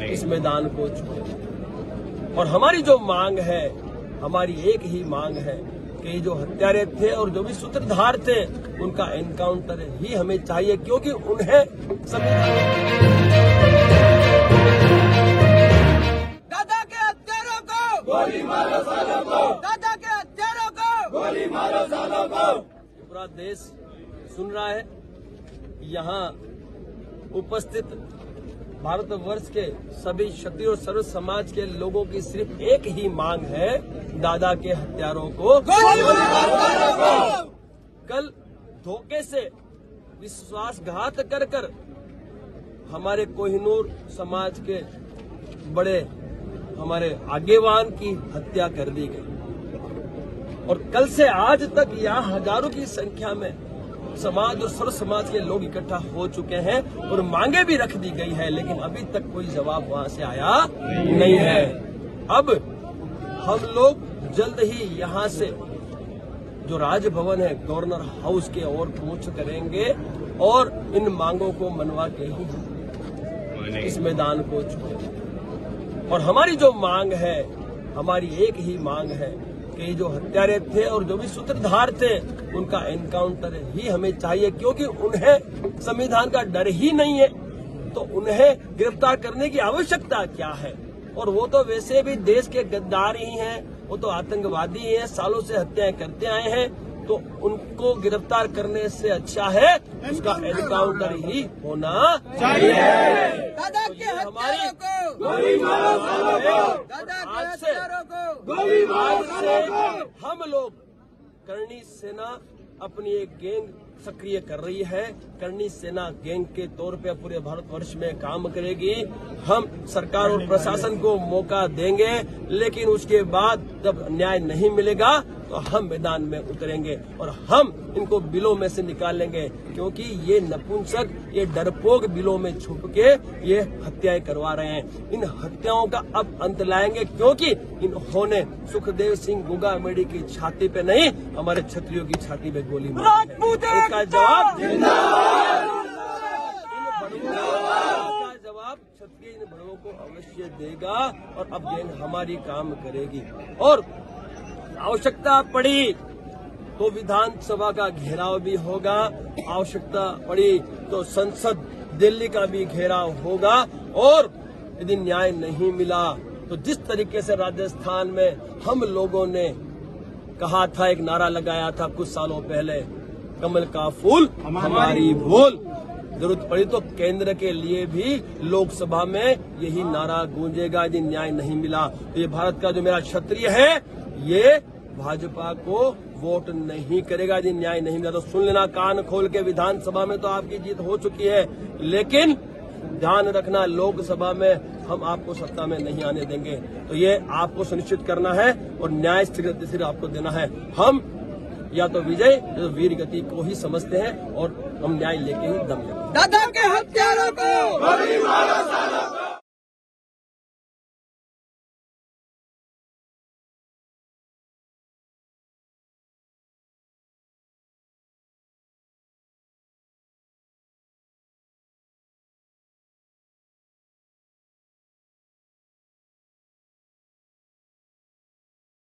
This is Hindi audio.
इस मैदान को छोड़े। और हमारी जो मांग है, हमारी एक ही मांग है कि जो हत्यारे थे और जो भी सूत्रधार थे उनका एनकाउंटर ही हमें चाहिए, क्योंकि उन्हें दादा के हत्यारों को गोली मारो, सालों को दादा के हत्यारों को गोली मारो, सालों को। पूरा देश सुन रहा है। यहाँ उपस्थित भारतवर्ष के सभी क्षत्रिय और सर्व समाज के लोगों की सिर्फ एक ही मांग है, दादा के हत्यारों को कल धोखे से विश्वासघात कर कर हमारे कोहिनूर समाज के बड़े हमारे आगेवान की हत्या कर दी गई। और कल से आज तक यहाँ हजारों की संख्या में समाज और सर्व समाज के लोग इकट्ठा हो चुके हैं और मांगे भी रख दी गई है, लेकिन अभी तक कोई जवाब वहां से आया नहीं है। अब हम लोग जल्द ही यहां से जो राजभवन है, गवर्नर हाउस के ओर कूच करेंगे और इन मांगों को मनवा के ही इस मैदान को छोड़ेंगे। और हमारी जो मांग है, हमारी एक ही मांग है कि जो हत्यारे थे और जो भी सूत्रधार थे उनका एनकाउंटर ही हमें चाहिए, क्योंकि उन्हें संविधान का डर ही नहीं है, तो उन्हें गिरफ्तार करने की आवश्यकता क्या है। और वो तो वैसे भी देश के गद्दार ही हैं, वो तो आतंकवादी ही हैं, सालों से हत्याएं करते आए हैं, तो उनको गिरफ्तार करने से अच्छा है उसका एनकाउंटर ही होना चाहिए। दादा के हत्यारों को गोली मारो, दादा के हत्यारों को गोली मारो। हम लोग करणी सेना अपनी एक गैंग सक्रिय कर रही है। करणी सेना गैंग के तौर पे पूरे भारतवर्ष में काम करेगी। हम सरकार और प्रशासन को मौका देंगे, लेकिन उसके बाद जब न्याय नहीं मिलेगा तो हम मैदान में उतरेंगे और हम इनको बिलों में से निकालेंगे, क्योंकि ये नपुंसक, ये डरपोक बिलों में छुप के ये हत्याएं करवा रहे हैं। इन हत्याओं का अब अंत लाएंगे, क्योंकि इन्होंने सुखदेव सिंह गुगामेडी की छाती पे नहीं, हमारे क्षत्रियों की छाती पे गोली मारी है। इसका जवाब क्षत्रिय इन बड़ों को अवश्य देगा और अब गैंग हमारी काम करेगी। और आवश्यकता पड़ी तो विधानसभा का घेराव भी होगा, आवश्यकता पड़ी तो संसद दिल्ली का भी घेराव होगा। और यदि न्याय नहीं मिला तो जिस तरीके से राजस्थान में हम लोगों ने कहा था, एक नारा लगाया था कुछ सालों पहले, कमल का फूल हमारी भूल, जरूरत पड़ी तो केंद्र के लिए भी लोकसभा में यही नारा गूंजेगा यदि न्याय नहीं मिला। तो ये भारत का जो मेरा क्षत्रिय है, ये भाजपा को वोट नहीं करेगा यदि न्याय नहीं मिला। तो सुन लेना कान खोल के, विधानसभा में तो आपकी जीत हो चुकी है, लेकिन ध्यान रखना लोकसभा में हम आपको सत्ता में नहीं आने देंगे। तो ये आपको सुनिश्चित करना है और न्याय सिर्फ आपको देना है। हम या तो विजय या तो वीर गति को ही समझते हैं और हम न्याय लेके ही दम लेंगे। दादा के हत्यारों को गोली मारो, सालों को।